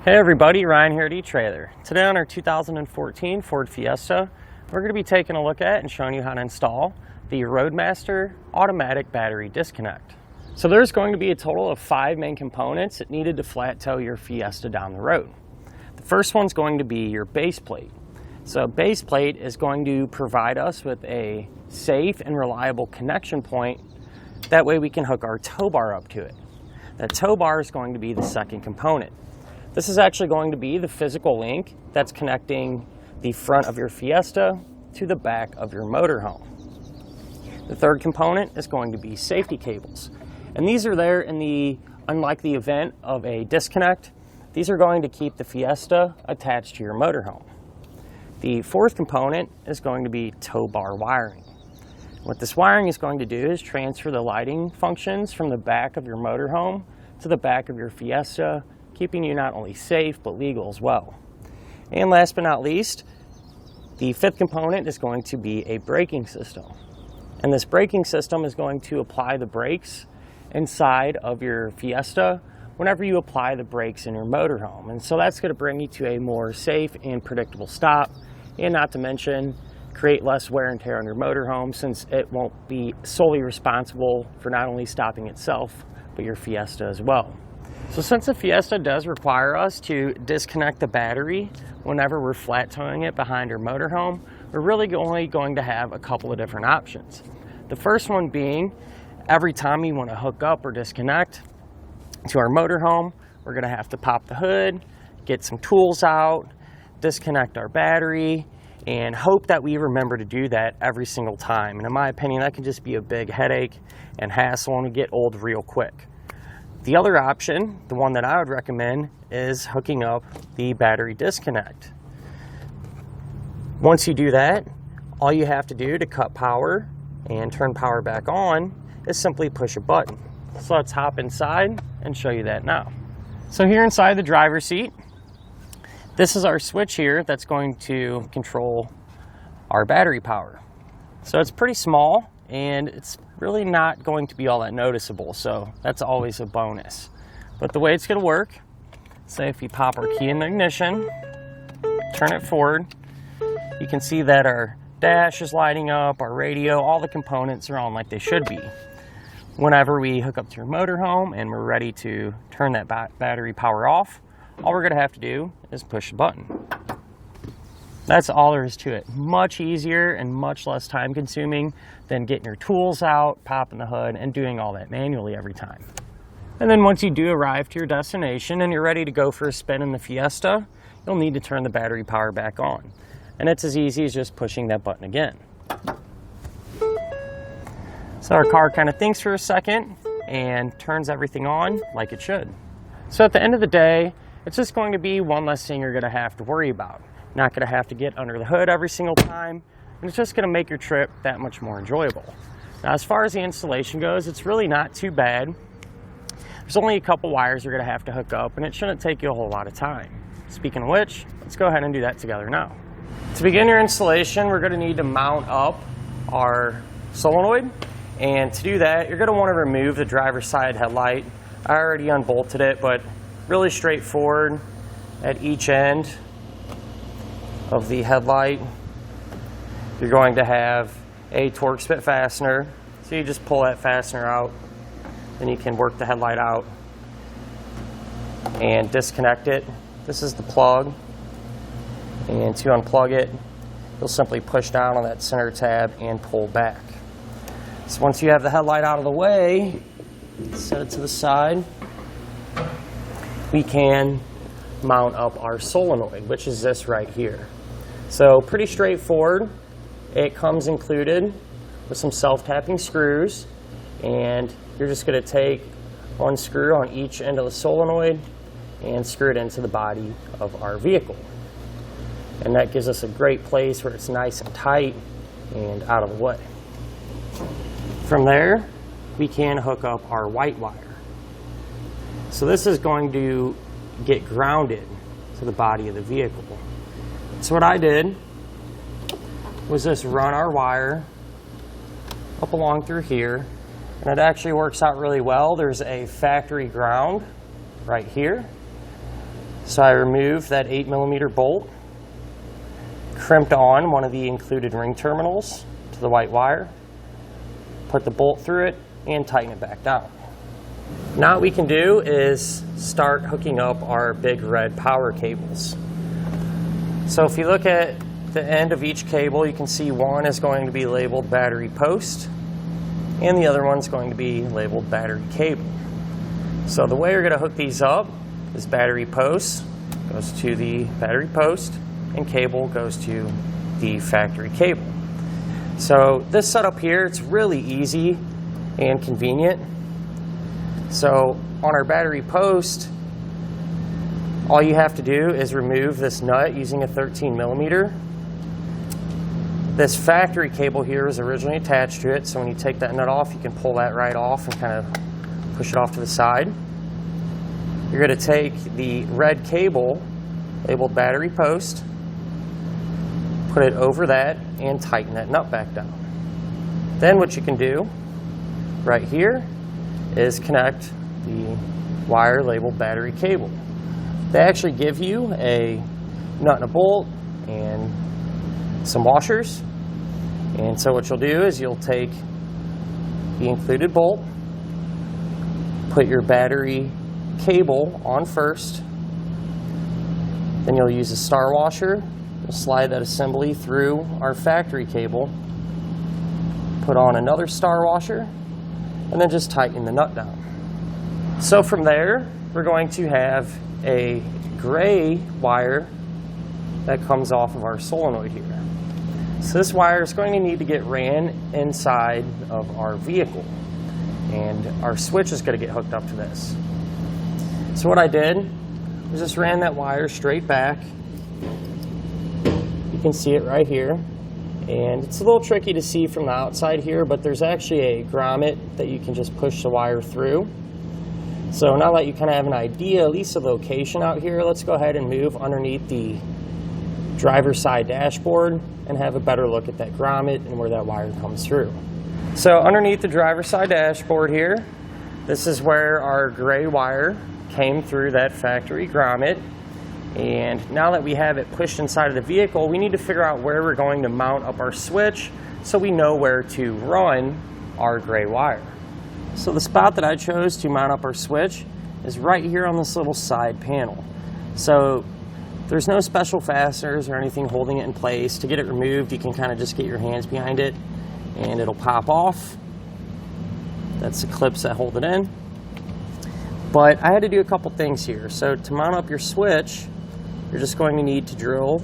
Hey everybody, Ryan here at eTrailer. Today on our 2014 Ford Fiesta, we're going to be taking a look at and showing you how to install the Roadmaster automatic battery disconnect. So there's going to be a total of 5 main components that needed to flat tow your Fiesta down the road. The first one's going to be your base plate. So base plate is going to provide us with a safe and reliable connection point. That way we can hook our tow bar up to it. That tow bar is going to be the second component. This is actually going to be the physical link that's connecting the front of your Fiesta to the back of your motorhome. The third component is going to be safety cables. And these are there in the unlikely event of a disconnect. These are going to keep the Fiesta attached to your motorhome. The fourth component is going to be tow bar wiring. What this wiring is going to do is transfer the lighting functions from the back of your motorhome to the back of your Fiesta, keeping you not only safe, but legal as well. And last but not least, the fifth component is going to be a braking system. And this braking system is going to apply the brakes inside of your Fiesta whenever you apply the brakes in your motorhome. And so that's going to bring you to a more safe and predictable stop, and not to mention create less wear and tear on your motorhome, since it won't be solely responsible for not only stopping itself, but your Fiesta as well. So since the Fiesta does require us to disconnect the battery whenever we're flat towing it behind our motorhome, we're really only going to have a couple of different options. The first one being, every time we want to hook up or disconnect to our motorhome, we're going to have to pop the hood, get some tools out, disconnect our battery, and hope that we remember to do that every single time. And in my opinion, that can just be a big headache and hassle and get old real quick. The other option, the one that I would recommend, is hooking up the battery disconnect. Once you do that, all you have to do to cut power and turn power back on is simply push a button. So let's hop inside and show you that now. So here inside the driver's seat, this is our switch here that's going to control our battery power. So it's pretty small and it's really not going to be all that noticeable, so that's always a bonus. But the way it's going to work, say if you pop our key in the ignition, turn it forward, you can see that our dash is lighting up, our radio, all the components are on like they should be. Whenever we hook up to your motorhome and we're ready to turn that battery power off, all we're going to have to do is push the button. That's all there is to it. Much easier and much less time consuming than getting your tools out, popping the hood, and doing all that manually every time. And then once you do arrive to your destination and you're ready to go for a spin in the Fiesta, you'll need to turn the battery power back on. And it's as easy as just pushing that button again. So our car kind of thinks for a second and turns everything on like it should. So at the end of the day, it's just going to be one less thing you're going to have to worry about. Not going to have to get under the hood every single time, and it's just going to make your trip that much more enjoyable. Now, as far as the installation goes, it's really not too bad. There's only a couple wires you're going to have to hook up, and it shouldn't take you a whole lot of time. Speaking of which, let's go ahead and do that together now. To begin your installation, we're going to need to mount up our solenoid, and to do that, you're going to want to remove the driver's side headlight. I already unbolted it, but really straightforward. At each end of the headlight, you're going to have a torque spit fastener. So you just pull that fastener out, then you can work the headlight out and disconnect it. This is the plug, and to unplug it, you'll simply push down on that center tab and pull back. So once you have the headlight out of the way, set it to the side, we can mount up our solenoid, which is this right here. So pretty straightforward. It comes included with some self-tapping screws, and you're just going to take one screw on each end of the solenoid and screw it into the body of our vehicle. And that gives us a great place where it's nice and tight and out of the way. From there, we can hook up our white wire. So this is going to get grounded to the body of the vehicle. So what I did was just run our wire up along through here, and it actually works out really well. There's a factory ground right here. So I removed that 8mm bolt, crimped on one of the included ring terminals to the white wire, put the bolt through it, and tighten it back down. Now what we can do is start hooking up our big red power cables. So if you look at the end of each cable, you can see one is going to be labeled battery post, and the other one's going to be labeled battery cable. So the way we're going to hook these up is battery post goes to the battery post, and cable goes to the factory cable. So this setup here, it's really easy and convenient. So on our battery post, all you have to do is remove this nut using a 13mm. This factory cable here is originally attached to it, so when you take that nut off, you can pull that right off and kind of push it off to the side. You're going to take the red cable labeled battery post, put it over that, and tighten that nut back down. Then what you can do right here is connect the wire labeled battery cable. They actually give you a nut and a bolt and some washers. And so what you'll do is you'll take the included bolt, put your battery cable on first, then you'll use a star washer. You'll slide that assembly through our factory cable, put on another star washer, and then just tighten the nut down. So from there, we're going to have a gray wire that comes off of our solenoid here. So this wire is going to need to get ran inside of our vehicle, and our switch is going to get hooked up to this. So what I did was just ran that wire straight back. You can see it right here, and it's a little tricky to see from the outside here, but there's actually a grommet that you can just push the wire through. So now that you kind of have an idea, at least of the location out here, let's go ahead and move underneath the driver's side dashboard and have a better look at that grommet and where that wire comes through. So underneath the driver's side dashboard here, this is where our gray wire came through that factory grommet. And now that we have it pushed inside of the vehicle, we need to figure out where we're going to mount up our switch so we know where to run our gray wire. So the spot that I chose to mount up our switch is right here on this little side panel. So there's no special fasteners or anything holding it in place. To get it removed, you can kind of just get your hands behind it and it'll pop off. That's the clips that hold it in. But I had to do a couple things here. So to mount up your switch, you're just going to need to drill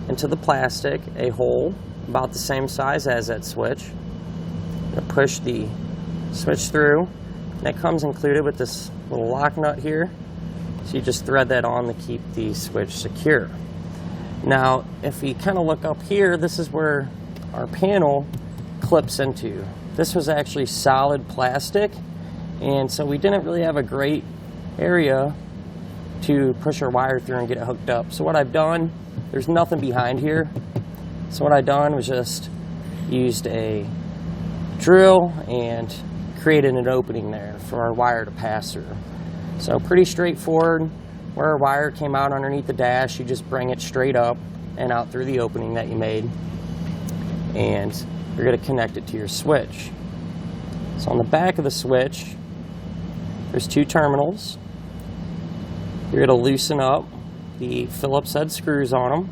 into the plastic a hole about the same size as that switch. Push the switch through, and it comes included with this little lock nut here. So you just thread that on to keep the switch secure. Now, if we kind of look up here, this is where our panel clips into. This was actually solid plastic, and so we didn't really have a great area to push our wire through and get it hooked up. So what I've done, there's nothing behind here. So what I've done was just used a drill and created an opening there for our wire to pass through. So pretty straightforward. Where our wire came out underneath the dash, you just bring it straight up and out through the opening that you made, and you're going to connect it to your switch. So on the back of the switch, there's two terminals. You're going to loosen up the Phillips head screws on them,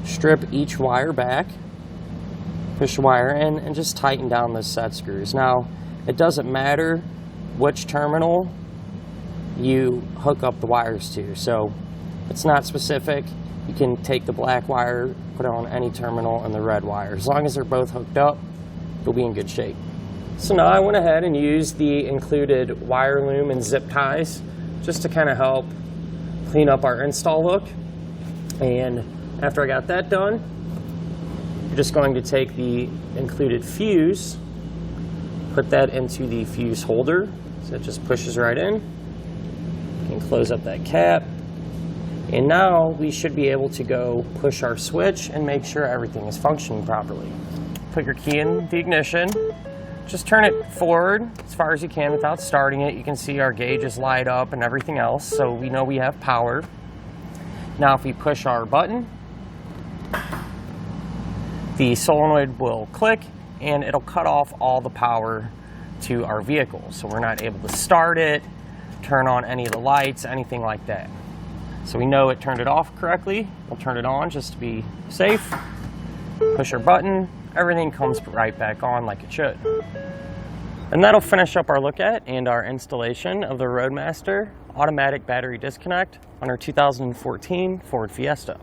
strip each wire back, push the wire in, and just tighten down those set screws. Now, it doesn't matter which terminal you hook up the wires to, so it's not specific. You can take the black wire, put it on any terminal, and the red wire. As long as they're both hooked up, you'll be in good shape. So now I went ahead and used the included wire loom and zip ties just to kind of help clean up our install look. And after I got that done, you're just going to take the included fuse, put that into the fuse holder, so it just pushes right in, and close up that cap. And now we should be able to go push our switch and make sure everything is functioning properly. Put your key in the ignition, just turn it forward as far as you can without starting it. You can see our gauges light up and everything else, so we know we have power. Now if we push our button, the solenoid will click and it'll cut off all the power to our vehicle. So we're not able to start it, turn on any of the lights, anything like that. So we know it turned it off correctly. We'll turn it on just to be safe. Push our button, everything comes right back on like it should. And that'll finish up our look at and our installation of the Roadmaster automatic battery disconnect on our 2014 Ford Fiesta.